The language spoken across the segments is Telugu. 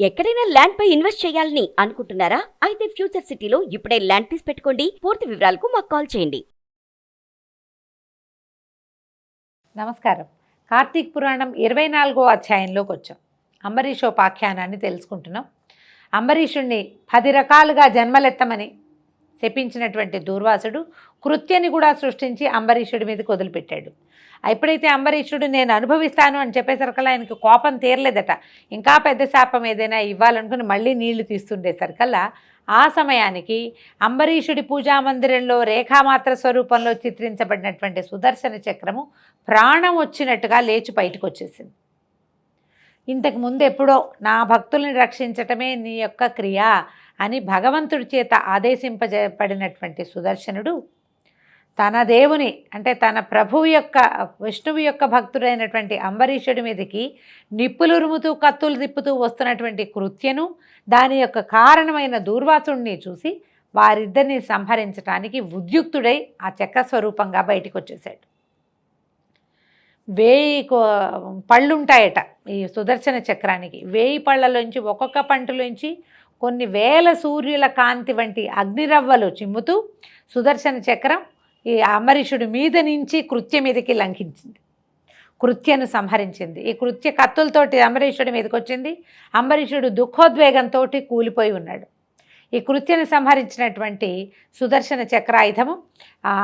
ఎక్కడైనా ల్యాండ్ పై ఇన్వెస్ట్ చేయాలని అనుకుంటున్నారా? అయితే ఫ్యూచర్ సిటీలో ఇప్పుడే ల్యాండ్ పీస్ పెట్టుకోండి. పూర్తి వివరాలకు మాకు కాల్ చేయండి. నమస్కారం. కార్తీక పురాణం 24వ అధ్యాయంలోకి వచ్చాం. అంబరీషోపాఖ్యానాన్ని తెలుసుకుంటున్నాం. అంబరీషుణ్ణి 10 రకాలుగా జన్మలెత్తమని శపించినటువంటి దూర్వాసుడు కృత్యని కూడా సృష్టించి అంబరీషుడి మీదకి వదిలిపెట్టాడు. ఎప్పుడైతే అంబరీషుడు నేను అనుభవిస్తాను అని చెప్పేసరికల్లా ఆయనకి కోపం తీరలేదట. ఇంకా పెద్ద శాపం ఏదైనా ఇవ్వాలనుకుని మళ్ళీ నీళ్లు తీస్తుండేసరికల్లా ఆ సమయానికి అంబరీషుడి పూజామందిరంలో రేఖామాత్ర స్వరూపంలో చిత్రించబడినటువంటి సుదర్శన చక్రము ప్రాణం వచ్చినట్టుగా లేచి బయటకు వచ్చేసింది. ఇంతకు ముందు ఎప్పుడో నా భక్తుల్ని రక్షించటమే నీ యొక్క క్రియ అని భగవంతుడి చేత ఆదేశింపబడినటువంటి సుదర్శనుడు తన దేవుని అంటే తన ప్రభువు యొక్క విష్ణువు యొక్క భక్తుడైనటువంటి అంబరీషుడి మీదకి నిప్పులురుముతూ కత్తులు తిప్పుతూ వస్తున్నటువంటి కృత్యను దాని యొక్క కారణమైన దూర్వాసుడిని చూసి వారిద్దరిని సంహరించడానికి ఉద్యుక్తుడై ఆ చక్రస్వరూపంగా బయటికి వచ్చేసాడు. 1000 పళ్ళుంటాయట ఈ సుదర్శన చక్రానికి. 1000 పళ్ళలోంచి ఒక్కొక్క పంటలోంచి కొన్ని వేల సూర్యుల కాంతి వంటి అగ్నిరవ్వలు చిమ్ముతూ సుదర్శన చక్రం ఈ అంబరీషుడి మీద నుంచి కృత్య మీదకి లంఘించింది, కృత్యను సంహరించింది. ఈ కృత్య కత్తులతోటి అంబరీషుడి మీదకి వచ్చింది. అంబరీషుడు దుఃఖోద్వేగంతో కూలిపోయి ఉన్నాడు. ఈ కృత్యను సంహరించినటువంటి సుదర్శన చక్రాయుధము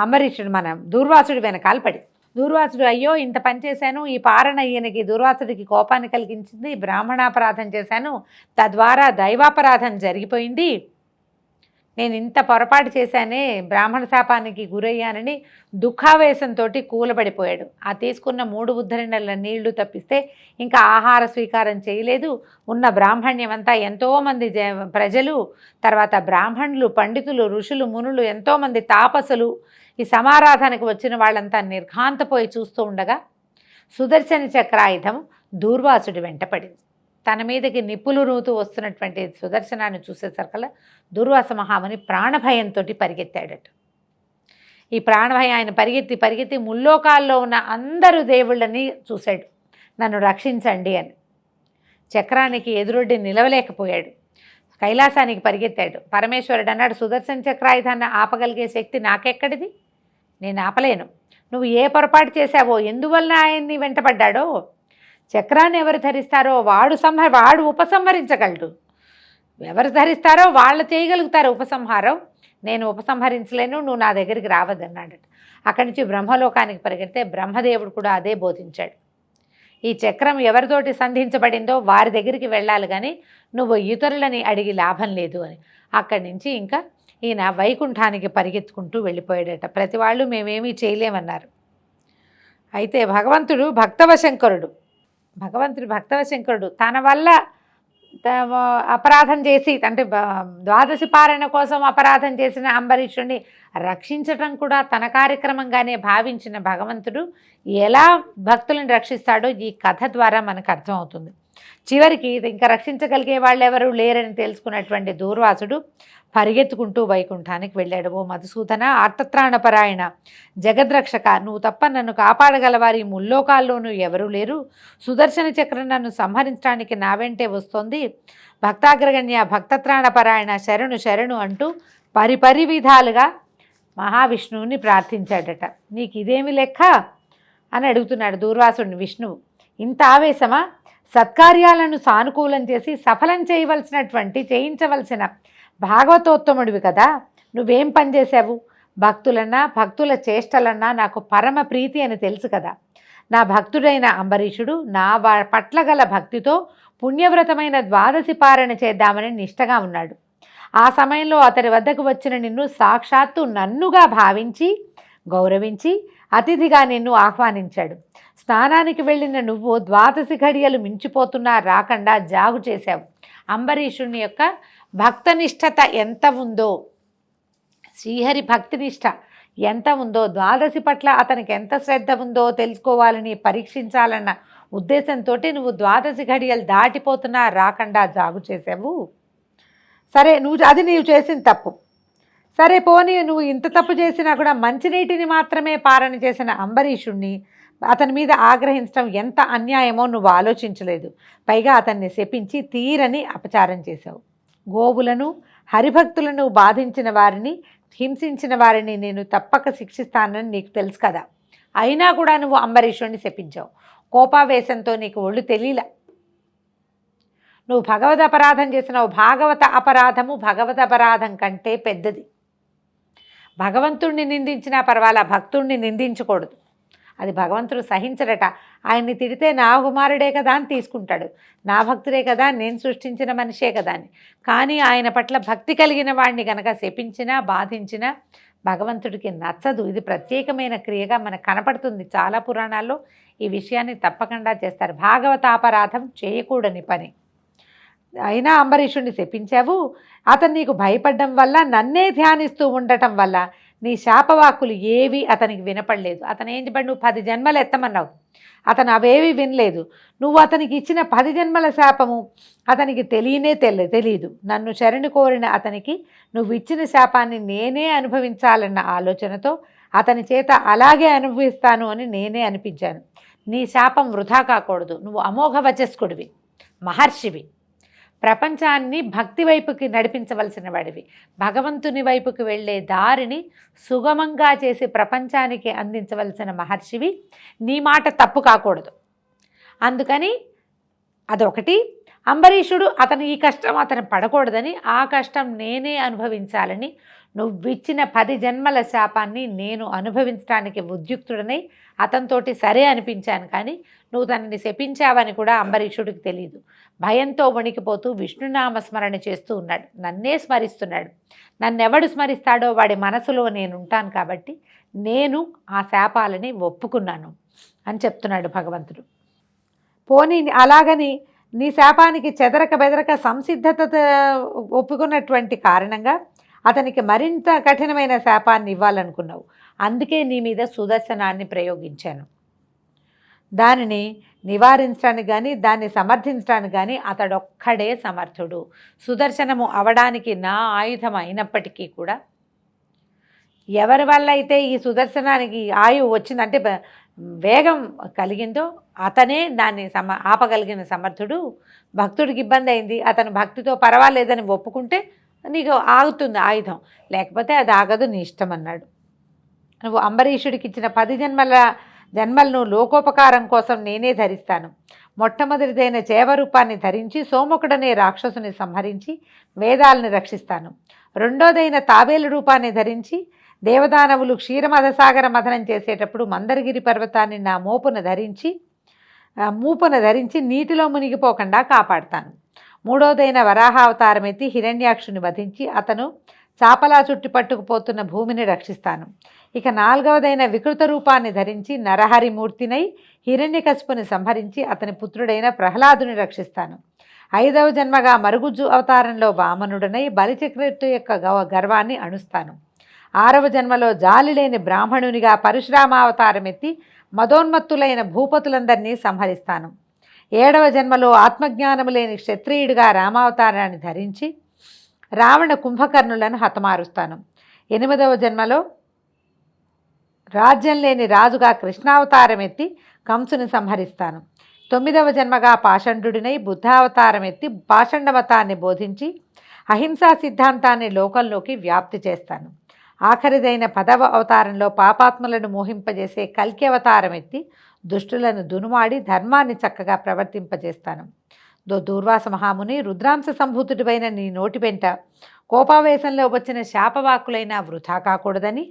అంబరీషుడు మన దూర్వాసుడి వెనకాల పడి, దూర్వాసుడు అయ్యో ఇంత పని చేశాను, ఈ పారణ ఈయనకి దూర్వాసుడికి కోపాన్ని కలిగించింది, బ్రాహ్మణాపరాధం చేశాను, తద్వారా దైవాపరాధం జరిగిపోయింది, నేను ఇంత పొరపాటు చేశానే, బ్రాహ్మణ శాపానికి గురయ్యానని దుఃఖావేశంతో కూలబడిపోయాడు. ఆ తీసుకున్న 3 ఉద్ధరణల నీళ్లు తప్పిస్తే ఇంకా ఆహార స్వీకారం చేయలేదు. ఉన్న బ్రాహ్మణ్యమంతా ఎంతోమంది ప్రజలు, తర్వాత బ్రాహ్మణులు, పండితులు, ఋషులు, మునులు, ఎంతోమంది తాపసులు, ఈ సమారాధనకు వచ్చిన వాళ్ళంతా నిర్ఘాంతపోయి చూస్తూ ఉండగా సుదర్శన చక్రాయుధం దూర్వాసుడి వెంటపడింది. తన మీదకి నిప్పులు రూతూ వస్తున్నటువంటి సుదర్శనాన్ని చూసేసరికల్లా దూర్వాస మహాముని ప్రాణభయంతో పరిగెత్తాడట. ఈ ప్రాణభయం ఆయన పరిగెత్తి పరిగెత్తి ముల్లోకాల్లో ఉన్న అందరూ దేవుళ్ళని చూశాడు, నన్ను రక్షించండి అని. చక్రానికి ఎదురొడ్డి నిలవలేకపోయాడు. కైలాసానికి పరిగెత్తాడు. పరమేశ్వరుడు అన్నాడు, సుదర్శన చక్రాయుధాన్ని ఆపగలిగే శక్తి నాకెక్కడిది, నేను ఆపలేను. నువ్వు ఏ పొరపాటు చేశావో, ఎందువల్ల ఆయన్ని వెంటపడ్డాడో, చక్రాన్ని ఎవరు ధరిస్తారో వాడు ఉపసంహరించగలడు, ఎవరు ధరిస్తారో వాళ్ళు చేయగలుగుతారు ఉపసంహారం, నేను ఉపసంహరించలేను, నువ్వు నా దగ్గరికి రావద్దన్నాడట. అక్కడి నుంచి బ్రహ్మలోకానికి పరిగెడితే బ్రహ్మదేవుడు కూడా అదే బోధించాడు. ఈ చక్రం ఎవరితోటి సంధించబడిందో వారి దగ్గరికి వెళ్ళాలి కానీ నువ్వు ఇతరులని అడిగి లాభం లేదు అని. అక్కడి నుంచి ఇంకా ఈయన వైకుంఠానికి పరిగెత్తుకుంటూ వెళ్ళిపోయాడట. ప్రతి వాళ్ళు మేమేమీ చేయలేమన్నారు. అయితే భగవంతుడు భక్తవశంకరుడు తన వల్ల అపరాధం చేసి అంటే ద్వాదశి పారాయణ కోసం అపరాధం చేసిన అంబరీషుడిని రక్షించటం కూడా తన కార్యక్రమంగానే భావించిన భగవంతుడు ఎలా భక్తులను రక్షిస్తాడో ఈ కథ ద్వారా మనకు అర్థమవుతుంది. చివరికి ఇంకా రక్షించగలిగే వాళ్ళు ఎవరు లేరని తెలుసుకున్నటువంటి దూర్వాసుడు పరిగెత్తుకుంటూ వైకుంఠానికి వెళ్ళాడు. ఓ మధుసూదన, ఆర్తత్రాణపరాయణ, జగద్రక్షక, నువ్వు తప్ప నన్ను కాపాడగలవారి ముల్లోకాల్లోనూ ఎవరూ లేరు. సుదర్శన చక్రం నన్ను సంహరించడానికి నా వెంటే వస్తోంది. భక్తాగ్రగణ్య, భక్తత్రాణపరాయణ, శరణు శరణు అంటూ పరిపరి విధాలుగా మహావిష్ణువుని ప్రార్థించాడట. నీకు ఇదేమి లెక్క అని అడుగుతున్నాడు దూర్వాసుడిని విష్ణువు. ఇంత ఆవేశమా? సత్కార్యాలను సానుకూలం చేసి సఫలం చేయించవలసిన భాగవతోత్తముడివి కదా, నువ్వేం పనిచేశావు? భక్తుల చేష్టలన్నా నాకు పరమ ప్రీతి అని తెలుసు కదా. నా భక్తుడైన అంబరీషుడు నా పట్ల గల భక్తితో పుణ్యవ్రతమైన ద్వాదశి పారణ చేద్దామని నిష్టగా ఉన్నాడు. ఆ సమయంలో అతడి వద్దకు వచ్చిన నిన్ను సాక్షాత్తు నన్నుగా భావించి గౌరవించి అతిథిగా నిన్ను ఆహ్వానించాడు. స్నానానికి వెళ్ళిన నువ్వు ద్వాదశి ఘడియలు మించిపోతున్నా రాకుండా జాగు చేశావు. అంబరీషుని యొక్క భక్తనిష్టత ఎంత ఉందో, శ్రీహరి భక్తినిష్ట ఎంత ఉందో, ద్వాదశి పట్ల అతనికి ఎంత శ్రద్ధ ఉందో తెలుసుకోవాలని పరీక్షించాలన్న ఉద్దేశంతో నువ్వు ద్వాదశి ఘడియలు దాటిపోతున్నా రాకుండా జాగు చేసావు. సరే, నీవు చేసిన తప్పు. సరే పోనీ, నువ్వు ఇంత తప్పు చేసినా కూడా మంచినీటిని మాత్రమే పారణ చేసిన అంబరీషుణ్ణి అతని మీద ఆగ్రహించడం ఎంత అన్యాయమో నువ్వు ఆలోచించలేదు. పైగా అతన్ని శపించి తీరని అపచారం చేశావు. గోవులను హరిభక్తులను బాధించిన వారిని హింసించిన వారిని నేను తప్పక శిక్షిస్తానని నీకు తెలుసు కదా. అయినా కూడా నువ్వు అంబరీషుడిని శపించావు. కోపావేశంతో నీకు ఒళ్ళు తెలియలా. నువ్వు భగవద్ అపరాధం చేసినావు. భాగవత అపరాధము భగవద్ అపరాధం కంటే పెద్దది. భగవంతుణ్ణి నిందించినా పర్వాలా, భక్తుణ్ణి నిందించకూడదు. అది భగవంతుడు సహించడట. ఆయన్ని తిడితే నా కుమారుడే కదా అని తీసుకుంటాడు, నా భక్తుడే కదా, నేను సృష్టించిన మనిషే కదా అని. కానీ ఆయన పట్ల భక్తి కలిగిన వాడిని గనక శపించినా బాధించినా భగవంతుడికి నచ్చదు. ఇది ప్రత్యేకమైన క్రియగా మనకు కనపడుతుంది. చాలా పురాణాల్లో ఈ విషయాన్ని తప్పకుండా చేస్తారు. భాగవతాపరాధం చేయకూడని పని. అయినా అంబరీషుడిని శపించావు. అతను నీకు భయపడడం వల్ల, నన్నే ధ్యానిస్తూ ఉండటం వల్ల నీ శాపవాకులు ఏవి అతనికి వినపడలేదు. అతను ఏం చెప్పాడు? నువ్వు 10 జన్మలు ఎత్తమన్నావు. అతను అవేవి వినలేదు. నువ్వు అతనికి ఇచ్చిన 10 జన్మల శాపము అతనికి తెలియదు. నన్ను శరణు కోరిన అతనికి నువ్వు ఇచ్చిన శాపాన్ని నేనే అనుభవించాలన్న ఆలోచనతో అతని చేత అలాగే అనుభవిస్తాను అని నేనే అనిపించాను. నీ శాపం వృధా కాకూడదు. నువ్వు అమోఘ వచస్కుడివి, మహర్షివి, ప్రపంచాన్ని భక్తి వైపుకి నడిపించవలసిన వాడివి, భగవంతుని వైపుకి వెళ్ళే దారిని సుగమంగా చేసి ప్రపంచానికి అందించవలసిన మహర్షివి. నీ మాట తప్పు కాకూడదు. అందుకని అదొకటి. అంబరీషుడు అతను ఈ కష్టం అతను పడకూడదని, ఆ కష్టం నేనే అనుభవించాలని నువ్విచ్చిన 10 జన్మల శాపాన్ని నేను అనుభవించడానికి ఉద్యుక్తుడనై అతనితోటి సరే అనిపించాను. కానీ నువ్వు తనని శపించావని కూడా అంబరీషుడికి తెలియదు. భయంతో వణికిపోతూ విష్ణునామస్మరణ చేస్తూ ఉన్నాడు. నన్నే స్మరిస్తున్నాడు. నన్నెవడు స్మరిస్తాడో వాడి మనసులో నేనుంటాను కాబట్టి నేను ఆ శాపాలని ఒప్పుకున్నాను అని చెప్తున్నాడు భగవంతుడు. పోనీ అలాగని నీ శాపానికి చెదరక బెదరక సంసిద్ధత ఒప్పుకున్నటువంటి కారణంగా అతనికి మరింత కఠినమైన శాపాన్ని ఇవ్వాలనుకున్నావు. అందుకే నీ మీద సుదర్శనాన్ని ప్రయోగించాను. దానిని నివారించడానికి కానీ దాన్ని సమర్థించడానికి కానీ అతడొక్కడే సమర్థుడు. సుదర్శనము అవడానికి నా ఆయుధం అయినప్పటికీ కూడా ఎవరి వల్ల అయితే ఈ సుదర్శనానికి ఆయువు వచ్చిందంటే వేగం కలిగిందో అతనే దాన్ని ఆపగలిగిన సమర్థుడు. భక్తుడికి ఇబ్బంది అయింది, అతను భక్తితో పర్వాలేదని ఒప్పుకుంటే నీకు ఆగుతుంది ఆయుధం, లేకపోతే అది ఆగదు, నీ ఇష్టం అన్నాడు. నువ్వు అంబరీషుడికి ఇచ్చిన 10 జన్మలను లోకోపకారం కోసం నేనే ధరిస్తాను. మొట్టమొదటిదైన చేవరూపాన్ని ధరించి సోముకుడనే రాక్షసుని సంహరించి వేదాలని రక్షిస్తాను. రెండోదైన తాబేలు రూపాన్ని ధరించి దేవదానవులు క్షీరమధసాగర మథనం చేసేటప్పుడు మందరగిరి పర్వతాన్ని నా మూపున ధరించి నీటిలో మునిగిపోకుండా కాపాడుతాను. మూడోదైన వరాహావతారం ఎత్తి హిరణ్యాక్షుని వధించి అతను చాపలా చుట్టి పట్టుకుపోతున్న భూమిని రక్షిస్తాను. ఇక 4వదైన వికృత రూపాన్ని ధరించి నరహరిమూర్తినై హిరణ్యకశిపుని సంహరించి అతని పుత్రుడైన ప్రహ్లాదుని రక్షిస్తాను. 5వ జన్మగా మరుగుజ్జు అవతారంలో వామనుడనై బలిచక్రవర్తి యొక్క గర్వాన్ని అణుస్తాను. 6వ జన్మలో జాలిలేని బ్రాహ్మణునిగా పరశురామావతారం ఎత్తి మదోన్మత్తులైన భూపతులందరినీ సంహరిస్తాను. 7వ జన్మలో ఆత్మజ్ఞానము లేని క్షత్రియుడిగా రామావతారాన్ని ధరించి రావణ కుంభకర్ణులను హతమారుస్తాను. 8వ జన్మలో రాజ్యం లేని రాజుగా కృష్ణావతారం ఎత్తి కంసుని సంహరిస్తాను. 9వ జన్మగా పాషండుడినై బుద్ధావతారం ఎత్తి పాషండమతాన్ని బోధించి అహింసా సిద్ధాంతాన్ని లోకంలోకి వ్యాప్తి చేస్తాను. ఆఖరిదైన 10వ అవతారంలో పాపాత్ములను మోహింపజేసే కల్కి అవతారం ఎత్తి దుష్టులను దునుమాడి ధర్మాన్ని చక్కగా ప్రవర్తింపజేస్తాను. దూర్వాస మహాముని, రుద్రాంశ సంభూతుడివైన నీ నోటి వెంట కోపావేశంలో వచ్చిన శాపవాకులైనా వృధా కాకూడదని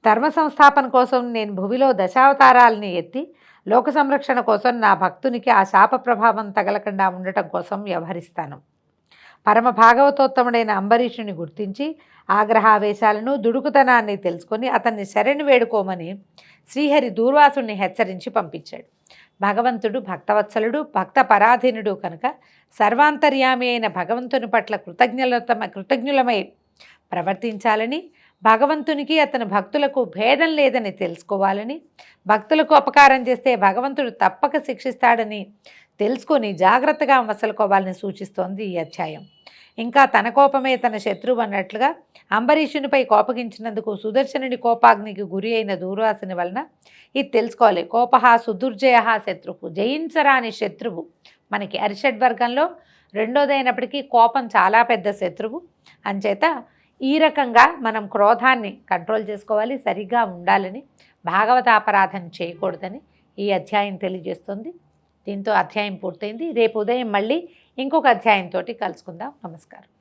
ధర్మ సంస్థాపన కోసం నేను భువిలో దశావతారాలని ఎత్తి లోక సంరక్షణ కోసం నా భక్తునికి ఆ శాప ప్రభావం తగలకుండా ఉండటం కోసం వ్యవహరిస్తాను. పరమ భాగవతోత్తముడైన అంబరీషుని గుర్తించి ఆగ్రహావేశాలను దుడుకుతనాన్ని తెలుసుకొని అతన్ని శరణి వేడుకోమని శ్రీహరి దూర్వాసుని హెచ్చరించి పంపించాడు. భగవంతుడు భక్తవత్సలుడు, భక్త పరాధీనుడు కనుక సర్వాంతర్యామి అయిన భగవంతుని పట్ల కృతజ్ఞులమై ప్రవర్తించాలని, భగవంతునికి అతని భక్తులకు భేదం లేదని తెలుసుకోవాలని, భక్తులకు అపకారం చేస్తే భగవంతుడు తప్పక శిక్షిస్తాడని తెలుసుకొని జాగ్రత్తగా మసలుకోవాలని సూచిస్తోంది ఈ అధ్యాయం. ఇంకా తన కోపమే తన శత్రువు అన్నట్లుగా అంబరీషునిపై కోపగించినందుకు సుదర్శనుడి కోపాగ్నికి గురి అయిన దూర్వాసుని వలన ఇది తెలుసుకోవాలి. కోపహ సుదుర్జయ శత్రువు, జయించరాని శత్రువు. మనకి అరిషడ్ వర్గంలో రెండోదైనప్పటికీ కోపం చాలా పెద్ద శత్రువు. అంచేత ఈ రకంగా మనం క్రోధాన్ని కంట్రోల్ చేసుకోవాలి, సరిగ్గా ఉండాలని, భాగవతాపరాధం చేయకూడదని ఈ అధ్యాయం తెలియజేస్తుంది. దీంతో అధ్యాయం పూర్తయింది. రేపు ఉదయం మళ్ళీ ఇంకొక అధ్యాయంతో కలుసుకుందాం. నమస్కారం.